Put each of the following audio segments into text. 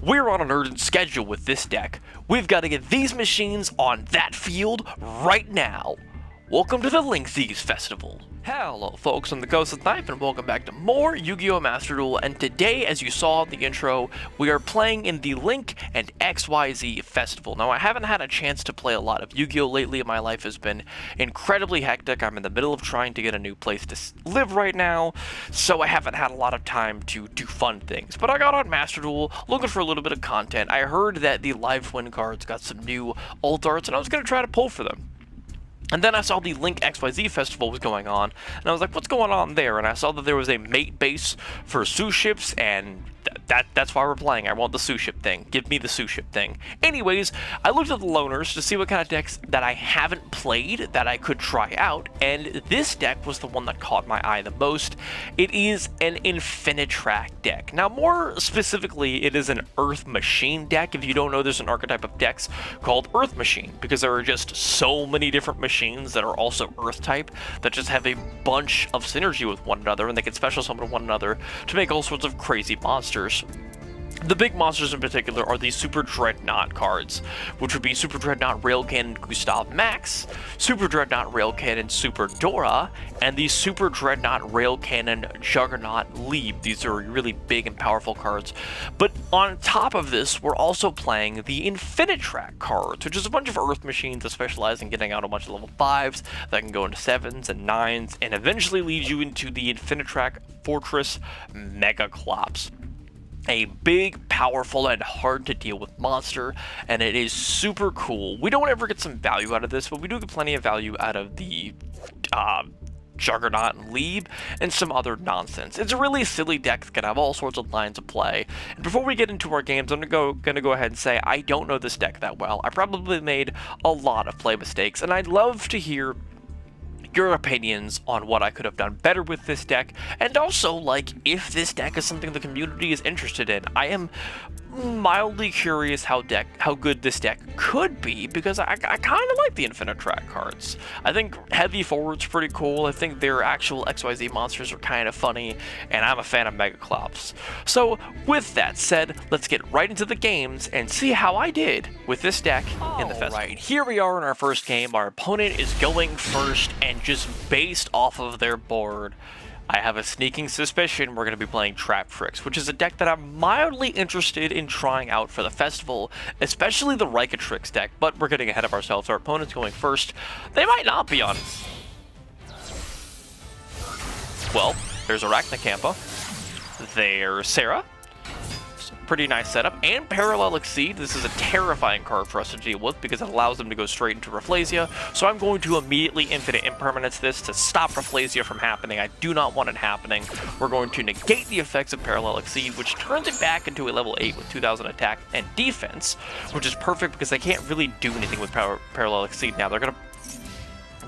We're on an urgent schedule with this deck. We've got to get these machines on that field right now. Welcome to the Linksys Festival. Hello folks, I'm the Ghost of Knife and welcome back to more Yu-Gi-Oh! Master Duel, and today, as you saw in the intro, we are playing in the Link and XYZ Festival. Now, I haven't had a chance to play a lot of Yu-Gi-Oh! Lately. My life has been incredibly hectic. I'm in the middle of trying to get a new place to live right now, so I haven't had a lot of time to do fun things. But I got on Master Duel looking for a little bit of content. I heard that the Live Twin cards got some new alt arts, and I was going to try to pull for them. And then I saw the Link XYZ Festival was going on, and I was like, what's going on there? And I saw that there was a mate base for Sue ships, and that's why we're playing. I want the Sue ship thing. Give me the Sue ship thing. Anyways, I looked at the loaners to see what kind of decks that I haven't played that I could try out, and this deck was the one that caught my eye the most. It is an Infinitrack deck. Now, more specifically, it is an Earth Machine deck. If you don't know, there's an archetype of decks called Earth Machine, because there are just so many different machines that are also Earth type that just have a bunch of synergy with one another, and they can special summon one another to make all sorts of crazy monsters. The big monsters in particular are the Super Dreadnought cards, which would be Super Dreadnought Rail Cannon Gustav Max, Super Dreadnought Rail Cannon Super Dora, and the Super Dreadnought Rail Cannon Juggernaut Lieb. These are really big and powerful cards. But on top of this, we're also playing the Infinitrack cards, which is a bunch of Earth machines that specialize in getting out a bunch of level 5s that can go into 7s and 9s, and eventually lead you into the Infinitrack Fortress Megaclops. A big, powerful, and hard to deal with monster, and it is super cool. We don't ever get some value out of this, but we do get plenty of value out of the Juggernaut and Lieb and some other nonsense. It's a really silly deck that can have all sorts of lines of play. And before we get into our games, I'm gonna go ahead and say I don't know this deck that well. I probably made a lot of play mistakes, and I'd love to hear your opinions on what I could have done better with this deck, and also, like, if this deck is something the community is interested in. I am mildly curious how good this deck could be, because I kind of like the Infinitrack cards. I think Heavy Forward's pretty cool. I think their actual XYZ monsters are kind of funny, and I'm a fan of Megaclops. So, with that said, let's get right into the games and see how I did with this deck in the festival. Alright, here we are in our first game. Our opponent is going first, and just based off of their board, I have a sneaking suspicion we're going to be playing Trap Tricks, which is a deck that I'm mildly interested in trying out for the festival, especially the Tricks deck, but we're getting ahead of ourselves. Our opponent's going first. They might not be on. Well, there's Arachnacampa. There's Sarah. Pretty nice setup, and Parallel Exceed. This is a terrifying card for us to deal with because it allows them to go straight into Rafflesia, so I'm going to immediately Infinite Impermanence this to stop Rafflesia from happening. I do not want it happening. We're going to negate the effects of Parallel Exceed, which turns it back into a level 8 with 2000 attack and defense, which is perfect because they can't really do anything with Parallel Exceed now. They're going to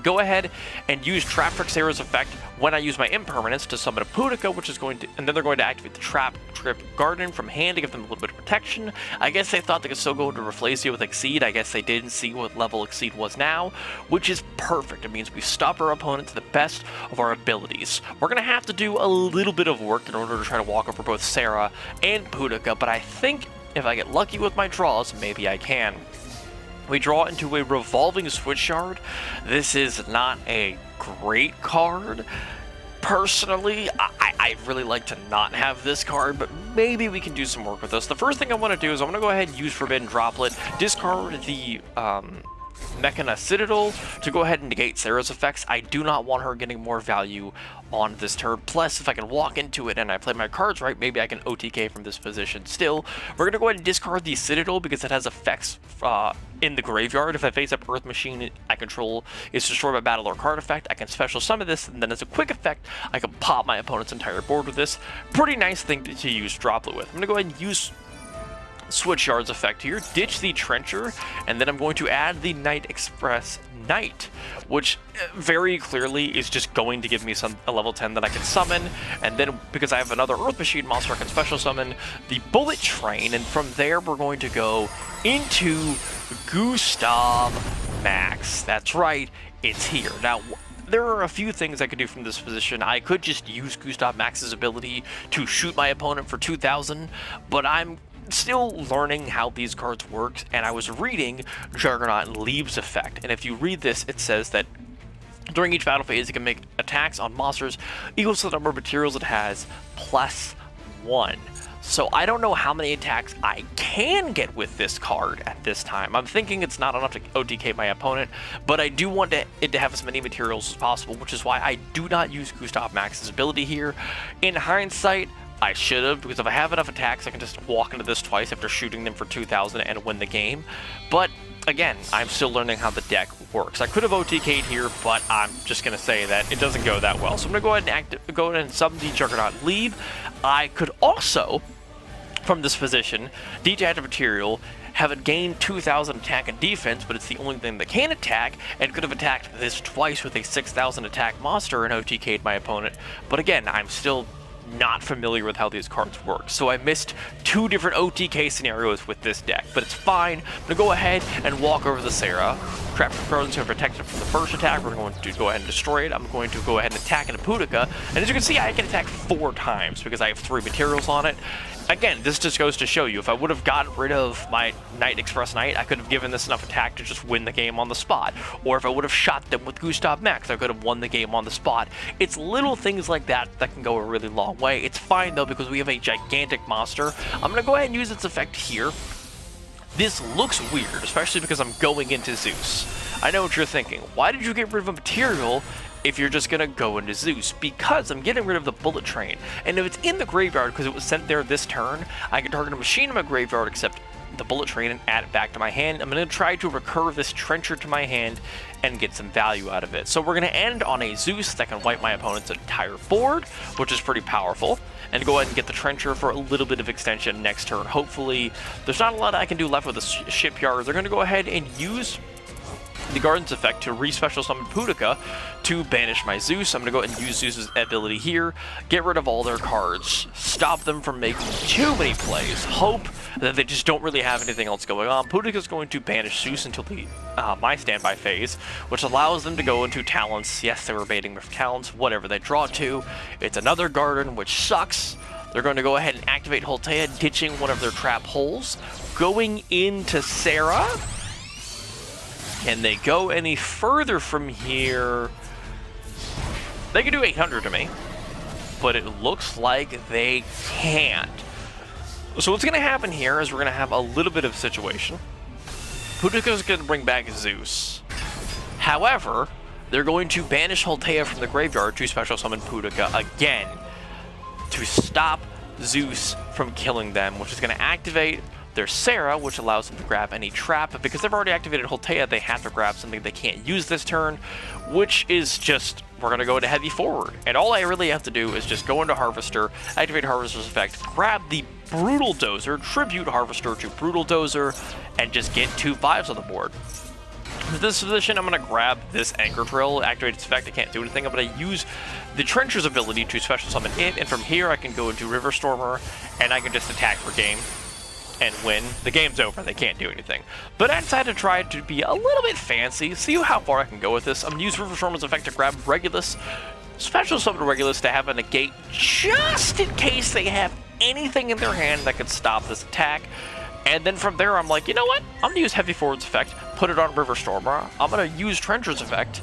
go ahead and use Trap Trick Sarah's effect when I use my Impermanence to summon a Pudica, which is going to, and then they're going to activate the Trap Trip Garden from hand to give them a little bit of protection. I guess they thought they could still go into Rafflesia with Exceed. I guess they didn't see what level Exceed was now, which is perfect. It means we stopped our opponent to the best of our abilities. We're going to have to do a little bit of work in order to try to walk over both Sarah and Pudica, but I think if I get lucky with my draws, maybe I can. We draw into a Revolving Switchyard. This is not a great card. Personally, I'd really like to not have this card, but maybe we can do some work with this. The first thing I want to do is I want to go ahead and use Forbidden Droplet, discard the Mechana Citadel to go ahead and negate Sarah's effects. I do not want her getting more value on this turn. Plus, if I can walk into it and I play my cards right, maybe I can OTK from this position. Still, we're going to go ahead and discard the Citadel because it has effects in the graveyard. If I face up Earth Machine I control is destroyed by battle or card effect, I can special summon this, and then as a quick effect, I can pop my opponent's entire board with this. Pretty nice thing to use Droplet with. I'm going to go ahead and use Switchyard's effect here, ditch the Trencher, and then I'm going to add the Night Express Knight, which very clearly is just going to give me a level 10 that I can summon, and then because I have another Earth Machine monster, I can special summon the Bullet Train, and from there we're going to go into Gustav Max. That's right, it's here. Now, there are a few things I could do from this position. I could just use Gustav Max's ability to shoot my opponent for 2000, but still learning how these cards work, and I was reading Juggernaut and Leaves effect, and if you read this, it says that during each battle phase, it can make attacks on monsters equal to the number of materials it has plus 1. So I don't know how many attacks I can get with this card at this time. I'm thinking it's not enough to OTK my opponent, but I do want it to have as many materials as possible, which is why I do not use Gustav Max's ability here. In hindsight, I should have, because if I have enough attacks, I can just walk into this twice after shooting them for 2,000 and win the game. But again, I'm still learning how the deck works. I could have OTK'd here, but I'm just going to say that it doesn't go that well. So I'm going to go ahead and sub the Juggernaut leave. I could also, from this position, detach a material, have it gain 2,000 attack and defense, but it's the only thing that can attack, and could have attacked this twice with a 6,000 attack monster and OTK'd my opponent. But again, I'm still not familiar with how these cards work, so I missed 2 different OTK scenarios with this deck, but it's fine. I'm going to go ahead and walk over the Sarah. Trap Crone's going to protect it from the first attack. We're going to go ahead and destroy it. I'm going to go ahead and attack into Pudica, and as you can see, I can attack 4 times because I have 3 materials on it. Again, this just goes to show you, if I would have gotten rid of my Knight Express Knight, I could have given this enough attack to just win the game on the spot. Or if I would have shot them with Gustav Max, I could have won the game on the spot. It's little things like that that can go a really long way. It's fine though, because we have a gigantic monster. I'm going to go ahead and use its effect here. This looks weird, especially because I'm going into Zeus. I know what you're thinking. Why did you get rid of a material if you're just gonna go into Zeus? Because I'm getting rid of the bullet train, and if it's in the graveyard because it was sent there this turn, I can target a machine in my graveyard, except the bullet train, and add it back to my hand. I'm gonna try to recur this trencher to my hand and get some value out of it. So we're gonna end on a Zeus that can wipe my opponent's entire board, which is pretty powerful, and go ahead and get the trencher for a little bit of extension next turn. Hopefully, there's not a lot I can do left with the shipyard. They're gonna go ahead and use the Garden's effect to re-special summon Pudica to banish my Zeus. I'm going to go ahead and use Zeus's ability here, get rid of all their cards, stop them from making too many plays, hope that they just don't really have anything else going on. Pudica's going to banish Zeus until the my standby phase, which allows them to go into Talents. Yes, they were baiting with Talents, whatever they draw to. It's another Garden, which sucks. They're going to go ahead and activate Holtea, ditching one of their trap holes, going into Sarah. Can they go any further from here? They can do 800 to me, but it looks like they can't. So what's going to happen here is we're going to have a little bit of a situation. Pudica's going to bring back Zeus. However, they're going to banish Holtea from the graveyard to special summon Pudica again to stop Zeus from killing them, which is going to activate their Sarah, which allows them to grab any trap, but because they've already activated Holtea, they have to grab something they can't use this turn, which is just, we're going to go into heavy forward. And all I really have to do is just go into Harvester, activate Harvester's effect, grab the Brutal Dozer, tribute Harvester to Brutal Dozer, and just get 2 5s on the board. In this position, I'm going to grab this Anchor Drill, activate its effect, I can't do anything. I'm going to use the Trencher's ability to special summon it, and from here I can go into River Stormer, and I can just attack for game and win. The game's over, they can't do anything. But I decided to try to be a little bit fancy, see how far I can go with this. I'm going to use River Stormer's effect to grab Regulus, special summon Regulus to have a negate just in case they have anything in their hand that could stop this attack. And then from there, I'm like, you know what? I'm going to use Heavy Forward's effect, put it on River Stormer. I'm going to use Trencher's effect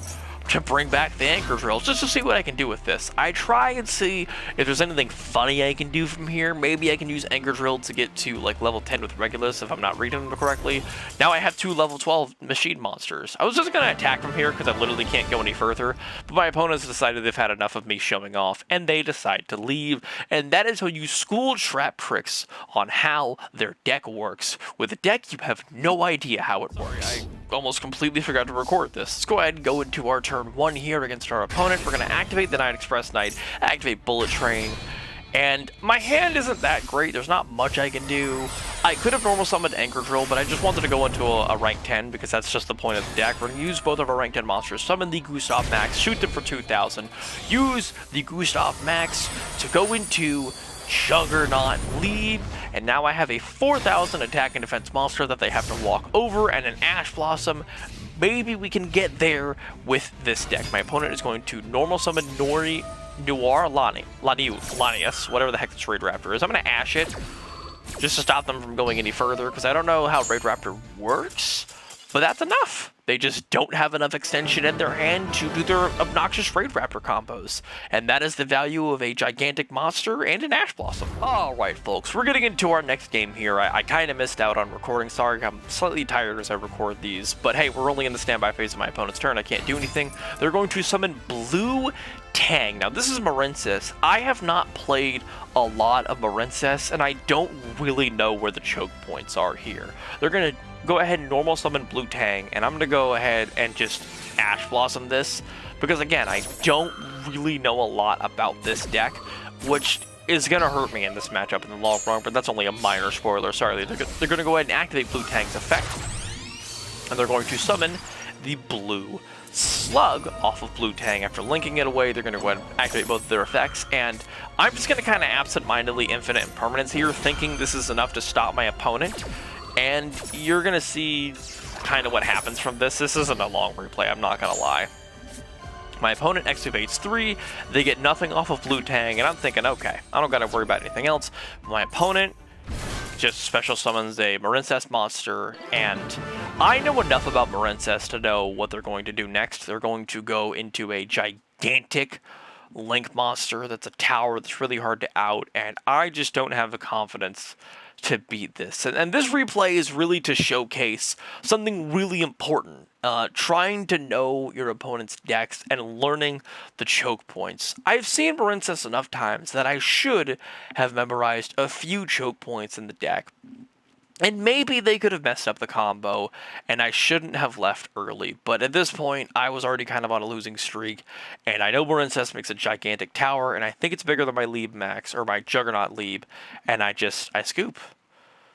to bring back the Anchor Drills, just to see what I can do with this. I try and see if there's anything funny I can do from here. Maybe I can use Anchor Drill to get to like level 10 with Regulus if I'm not reading them correctly. Now I have 2 level 12 machine monsters. I was just going to attack from here because I literally can't go any further, but my opponents decided they've had enough of me showing off, and they decide to leave. And that is how you school trap tricks on how their deck works. With a deck, you have no idea how it works. I almost completely forgot to record this. Let's go ahead and go into our turn 1 here against our opponent. We're going to activate the Knight Express Knight, activate Bullet Train, and my hand isn't that great. There's not much I can do. I could have normal summoned Anchor Drill, but I just wanted to go into a rank 10 because that's just the point of the deck. We're going to use both of our rank 10 monsters, summon the Gustav Max, shoot them for 2,000, use the Gustav Max to go into Juggernaut, leave, and now I have a 4,000 attack and defense monster that they have to walk over, and an Ash Blossom. Maybe we can get there with this deck. My opponent is going to normal summon Lanius, whatever the heck this Raid Raptor is. I'm going to Ash it, just to stop them from going any further, because I don't know how Raid Raptor works, but that's enough. They just don't have enough extension in their hand to do their obnoxious Raid Raptor combos. And that is the value of a gigantic monster and an Ash Blossom. Alright folks, we're getting into our next game here. I kind of missed out on recording, sorry, I'm slightly tired as I record these. But hey, we're only in the standby phase of my opponent's turn, I can't do anything. They're going to summon Blue Tang. Now this is Marincess. I have not played a lot of Marincess, and I don't really know where the choke points are here. They're going to go ahead and normal summon Blue Tang, and I'm going to go ahead and just Ash Blossom this, because again, I don't really know a lot about this deck, which is going to hurt me in this matchup in the long run, but that's only a minor spoiler, sorry. They're going to go ahead and activate Blue Tang's effect, and they're going to summon the Blue Slug off of Blue Tang. After linking it away, they're going to go ahead and activate both of their effects, and I'm just going to kind of absent-mindedly Infinite Impermanence here, thinking this is enough to stop my opponent. And you're going to see kind of what happens from this. This isn't a long replay, I'm not going to lie. My opponent activates 3, they get nothing off of Blue Tang, and I'm thinking, okay, I don't got to worry about anything else. My opponent just special summons a Marincess monster, and I know enough about Marincess to know what they're going to do next. They're going to go into a gigantic Link monster that's a tower that's really hard to out, and I just don't have the confidence to beat this. And this replay is really to showcase something really important. Trying to know your opponent's decks and learning the choke points. I've seen Marincess enough times that I should have memorized a few choke points in the deck. And maybe they could have messed up the combo, and I shouldn't have left early. But at this point, I was already kind of on a losing streak, and I know Marincess makes a gigantic tower, and I think it's bigger than my Lieb max, or my Juggernaut Lieb, and I scoop.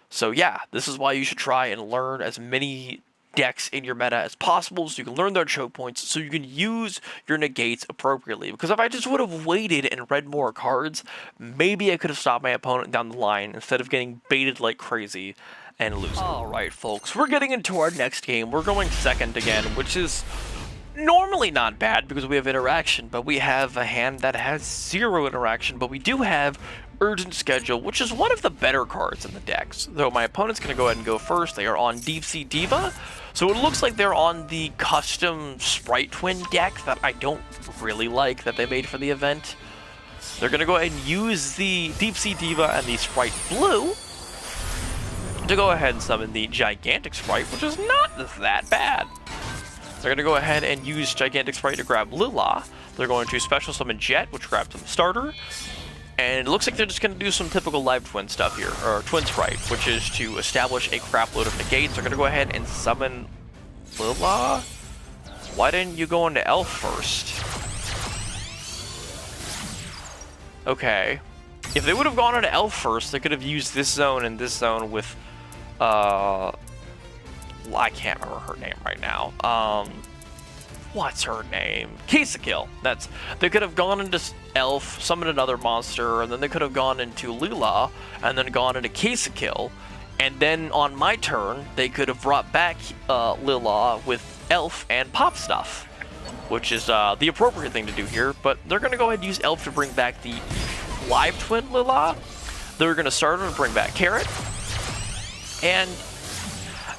So yeah, this is why you should try and learn as many decks in your meta as possible, so you can learn their choke points, so you can use your negates appropriately. Because if I just would have waited and read more cards, maybe I could have stopped my opponent down the line instead of getting baited like crazy and losing. Alright folks, we're getting into our next game. We're going second again, which is normally not bad because we have interaction, but we have a hand that has 0 interaction, but we do have Urgent Schedule, which is one of the better cards in the decks. Though my opponent's going to go ahead and go first. They are on Deep Sea Diva, so it looks like they're on the custom Sprite Twin deck that I don't really like that they made for the event. They're going to go ahead and use the Deep Sea Diva and the Sprite Blue to go ahead and summon the Gigantic Sprite, which is not that bad. They're going to go ahead and use Gigantic Sprite to grab Lula. They're going to special summon Jet, which grabs them starter. And it looks like they're just going to do some typical Live Twin stuff here, or Twin Sprite, which is to establish a crap load of negates. They're going to go ahead and summon Lula. Why didn't you go into Elf first? Okay. If they would have gone into Elf first, they could have used this zone and this zone with, I can't remember her name right now. What's her name? Kill. They could have gone into Elf, summoned another monster, and then they could have gone into Lila, and then gone into Kill. And then on my turn, they could have brought back Lila with Elf and Pop Stuff, which is the appropriate thing to do here. But they're going to go ahead and use Elf to bring back the Live Twin Lila. They're going to start her to bring back Carrot. And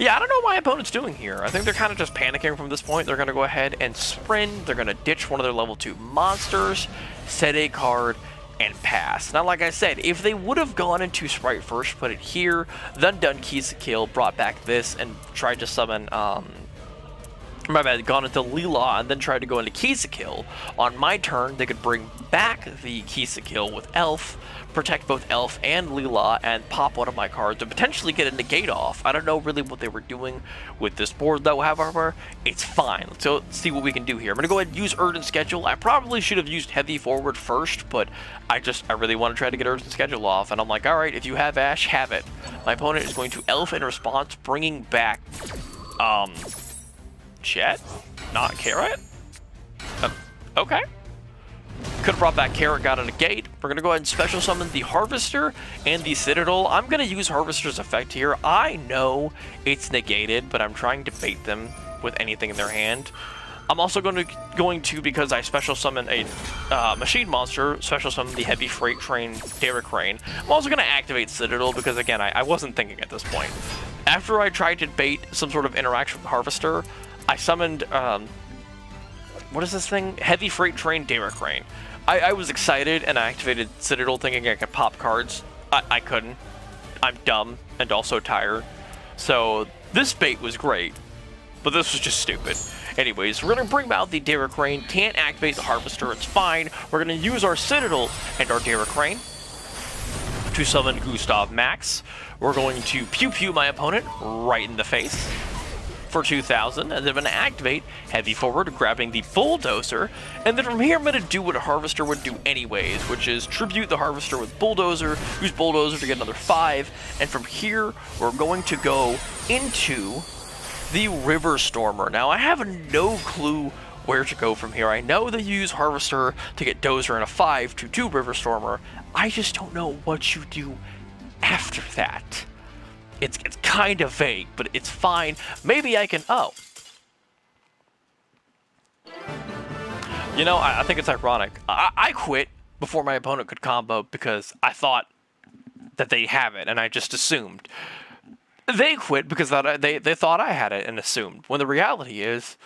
yeah, I don't know what my opponent's doing here. I think they're kind of just panicking from this point. They're going to go ahead and sprint. They're going to ditch one of their level 2 monsters, set a card, and pass. Now, like I said, if they would have gone into Sprite first, put it here, then done Keys to Kill, brought back this, and tried to summon, my bad, gone into Lila, and then tried to go into Keys to Kill, on my turn, they could bring back the Keys to Kill with Elf, protect both Elf and Lila, and pop one of my cards and potentially get a negate off. I don't know really what they were doing with this board though, however, it's fine. So let's see what we can do here. I'm gonna go ahead and use Urgent Schedule. I probably should have used Heavy Forward first, but I really want to try to get Urgent Schedule off, and I'm like, alright, if you have Ash, have it. My opponent is going to Elf in response, bringing back, Jet? Not Carrot? Okay. Could have brought back Carrot, got a negate. We're going to go ahead and special summon the Harvester and the Citadel. I'm going to use Harvester's effect here. I know it's negated, but I'm trying to bait them with anything in their hand. I'm also going to because I special summon a machine monster, special summon the heavy freight train Derrick Crane. I'm also going to activate Citadel because, again, I wasn't thinking at this point. After I tried to bait some sort of interaction with Harvester, I summoned, what is this thing? Heavy freight train Derrick Crane. I was excited and I activated Citadel thinking I could pop cards. I couldn't. I'm dumb and also tired. So this bait was great, but this was just stupid. Anyways, we're going to bring out the Derrick Crane. Can't activate the Harvester, it's fine. We're going to use our Citadel and our Derrick Crane to summon Gustav Max. We're going to pew-pew my opponent right in the face for 2,000, and then I'm going to activate Heavy Forward, grabbing the Bulldozer, and then from here I'm going to do what a Harvester would do anyways, which is tribute the Harvester with Bulldozer, use Bulldozer to get another 5, and from here we're going to go into the River Stormer. Now, I have no clue where to go from here. I know that you use Harvester to get Dozer and a 5 to do River Stormer. I just don't know what you do after that. It's kind of vague, but it's fine. Maybe I can... Oh. You know, I think it's ironic. I quit before my opponent could combo because I thought that they have it, and I just assumed. They quit because they thought I had it and assumed, when the reality is,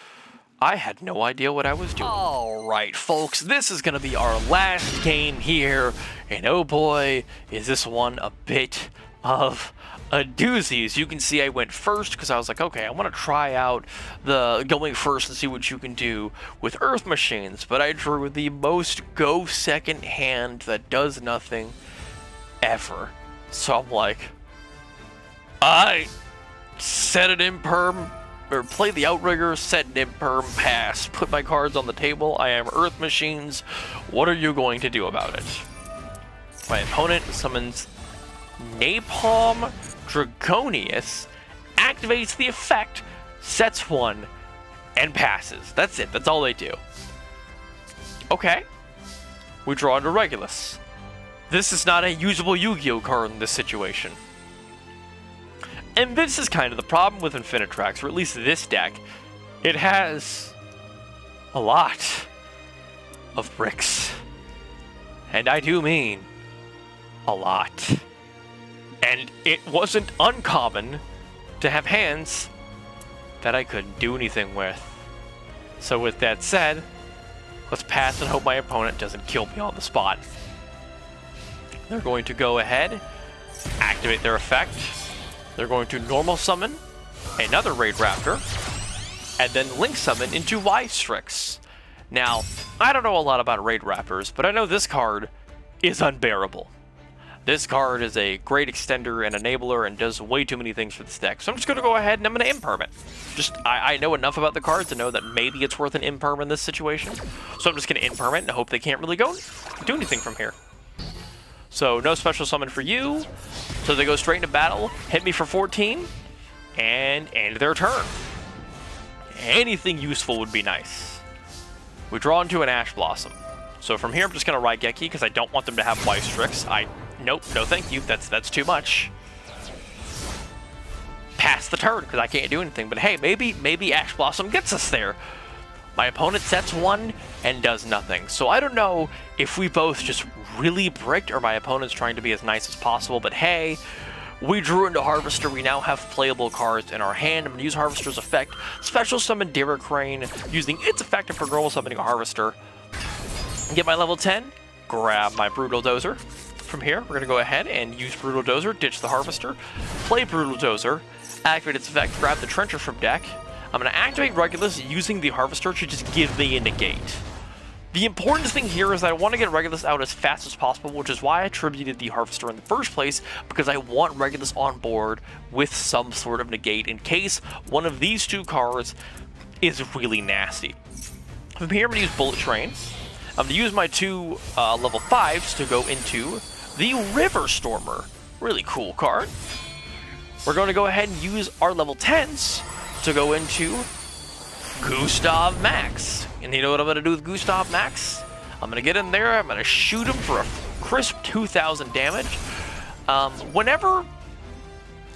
I had no idea what I was doing. Alright, folks, this is going to be our last game here, and oh boy, is this one a bit of a doozy. As you can see, I went first because I was like, okay, I want to try out the going first and see what you can do with Earth Machines, but I drew the most go second hand that does nothing ever. So I'm like, I set an imperm, or play the Outrigger, set an imperm, pass, put my cards on the table. I am Earth Machines. What are you going to do about it? My opponent summons Napalm Dragonius, activates the effect, sets 1, and passes. That's it. That's all they do. Okay. We draw into Regulus. This is not a usable Yu-Gi-Oh card in this situation. And this is kind of the problem with Infinitracks, or at least this deck. It has a lot of bricks. And I do mean a lot. And it wasn't uncommon to have hands that I couldn't do anything with. So with that said, let's pass and hope my opponent doesn't kill me on the spot. They're going to go ahead, activate their effect. They're going to normal summon another Raid Raptor, and then link summon into Y-Strix. Now, I don't know a lot about Raid Raptors, but I know this card is unbearable. This card is a great extender and enabler and does way too many things for this deck. So I'm just going to go ahead and I'm going to imperm it. I know enough about the card to know that maybe it's worth an imperm in this situation. So I'm just going to imperm it and hope they can't really do anything from here. So no special summon for you. So they go straight into battle, hit me for 14, and end their turn. Anything useful would be nice. We draw into an Ash Blossom. So from here I'm just going to Raigeki because I don't want them to have Y-Strix. Nope, no thank you. That's too much. Pass the turn because I can't do anything. But hey, maybe Ash Blossom gets us there. My opponent sets 1 and does nothing. So I don't know if we both just really bricked or my opponent's trying to be as nice as possible. But hey, we drew into Harvester. We now have playable cards in our hand. I'm going to use Harvester's effect. Special summon Derrick Crane using its effect for normal summoning a Harvester. Get my level 10. Grab my Brutal Dozer. From here, we're going to go ahead and use Brutal Dozer, ditch the Harvester, play Brutal Dozer, activate its effect, grab the Trencher from deck. I'm going to activate Regulus using the Harvester to just give me a negate. The important thing here is that I want to get Regulus out as fast as possible, which is why I attributed the Harvester in the first place, because I want Regulus on board with some sort of negate in case one of these two cards is really nasty. From here, I'm going to use Bullet Train. I'm going to use my 2 level 5s to go into the River Stormer. Really cool card. We're going to go ahead and use our level 10s to go into Gustav Max. And you know what I'm going to do with Gustav Max? I'm going to get in there, I'm going to shoot him for a crisp 2,000 damage.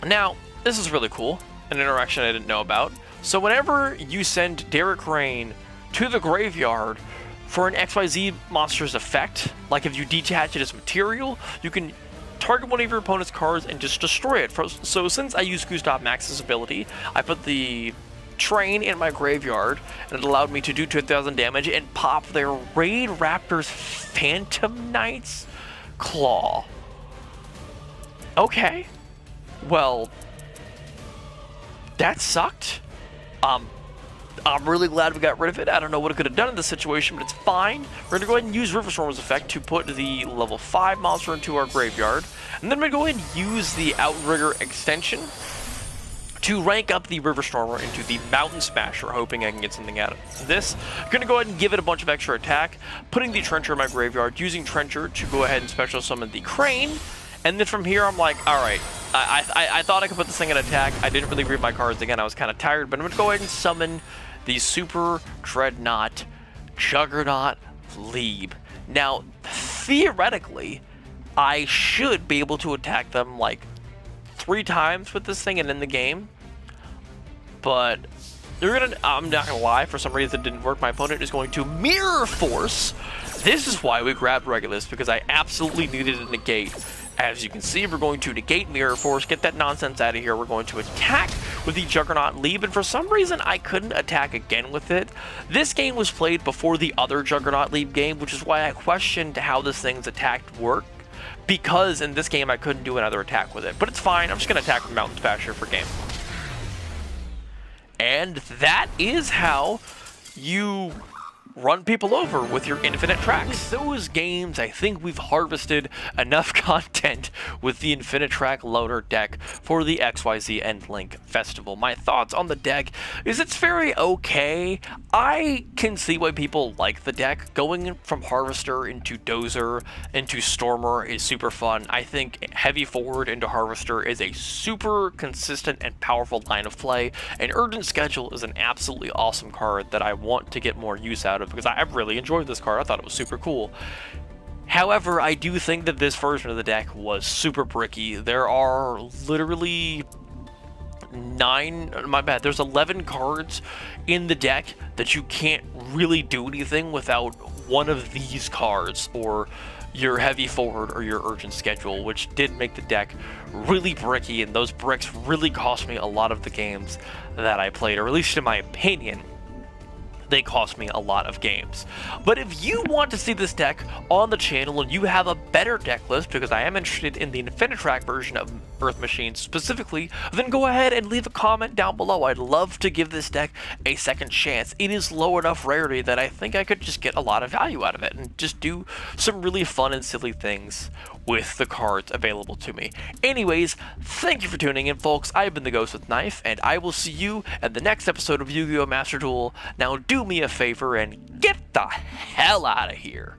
Now, this is really cool, an interaction I didn't know about. So whenever you send Derrick Crane to the graveyard for an XYZ monster's effect. Like if you detach it as material, you can target one of your opponent's cards and just destroy it. So since I used Gustav Max's ability, I put the train in my graveyard, and it allowed me to do 2,000 damage and pop their Raid Raptor's Phantom Knight's Claw. Okay. Well, that sucked. I'm really glad we got rid of it. I don't know what it could have done in this situation, but it's fine. We're going to go ahead and use Riverstorm's effect to put the level 5 monster into our graveyard. And then we're going to go ahead and use the Outrigger extension to rank up the Riverstormer into the Mountain Smasher, hoping I can get something out of this. I'm going to go ahead and give it a bunch of extra attack, putting the Trencher in my graveyard, using Trencher to go ahead and special summon the Crane. And then from here, I'm like, alright, I thought I could put this thing in attack. I didn't really read my cards again. I was kind of tired, but I'm going to go ahead and summon the Super Dreadnought Juggernaut Leeb. Now, theoretically, I should be able to attack them like 3 times with this thing and in the game, but I'm not gonna lie, for some reason it didn't work. My opponent is going to Mirror Force. This is why we grabbed Regulus, because I absolutely needed a negate. As you can see, we're going to negate Mirror Force, get that nonsense out of here. We're going to attack with the Juggernaut Leeb, and for some reason I couldn't attack again with it. This game was played before the other Juggernaut Leeb game, which is why I questioned how this thing's attack worked, because in this game I couldn't do another attack with it. But it's fine, I'm just going to attack with Mountain Smasher for game. And that is how you run people over with your Infinitracks. With those games, I think we've harvested enough content with the Infinitrack loader deck for the XYZ Endlink Festival. My thoughts on the deck is it's very okay. I can see why people like the deck. Going from Harvester into Dozer into Stormer is super fun. I think Heavy Forward into Harvester is a super consistent and powerful line of play, and Urgent Schedule is an absolutely awesome card that I want to get more use out of, because I really enjoyed this card. I thought it was super cool. However, I do think that this version of the deck was super bricky. There are literally there's 11 cards in the deck that you can't really do anything without one of these cards, or your Heavy Forward or your Urgent Schedule, which did make the deck really bricky, and those bricks really cost me a lot of the games that I played, or at least in my opinion, they cost me a lot of games. But if you want to see this deck on the channel and you have a better deck list, because I am interested in the Infinitrack version of Earth Machines specifically, then go ahead and leave a comment down below. I'd love to give this deck a second chance. It is low enough rarity that I think I could just get a lot of value out of it and just do some really fun and silly things with the cards available to me. Anyways, thank you for tuning in, folks. I've been the Ghost with Knife, and I will see you at the next episode of Yu-Gi-Oh! Master Duel. Now do me a favor and get the hell out of here.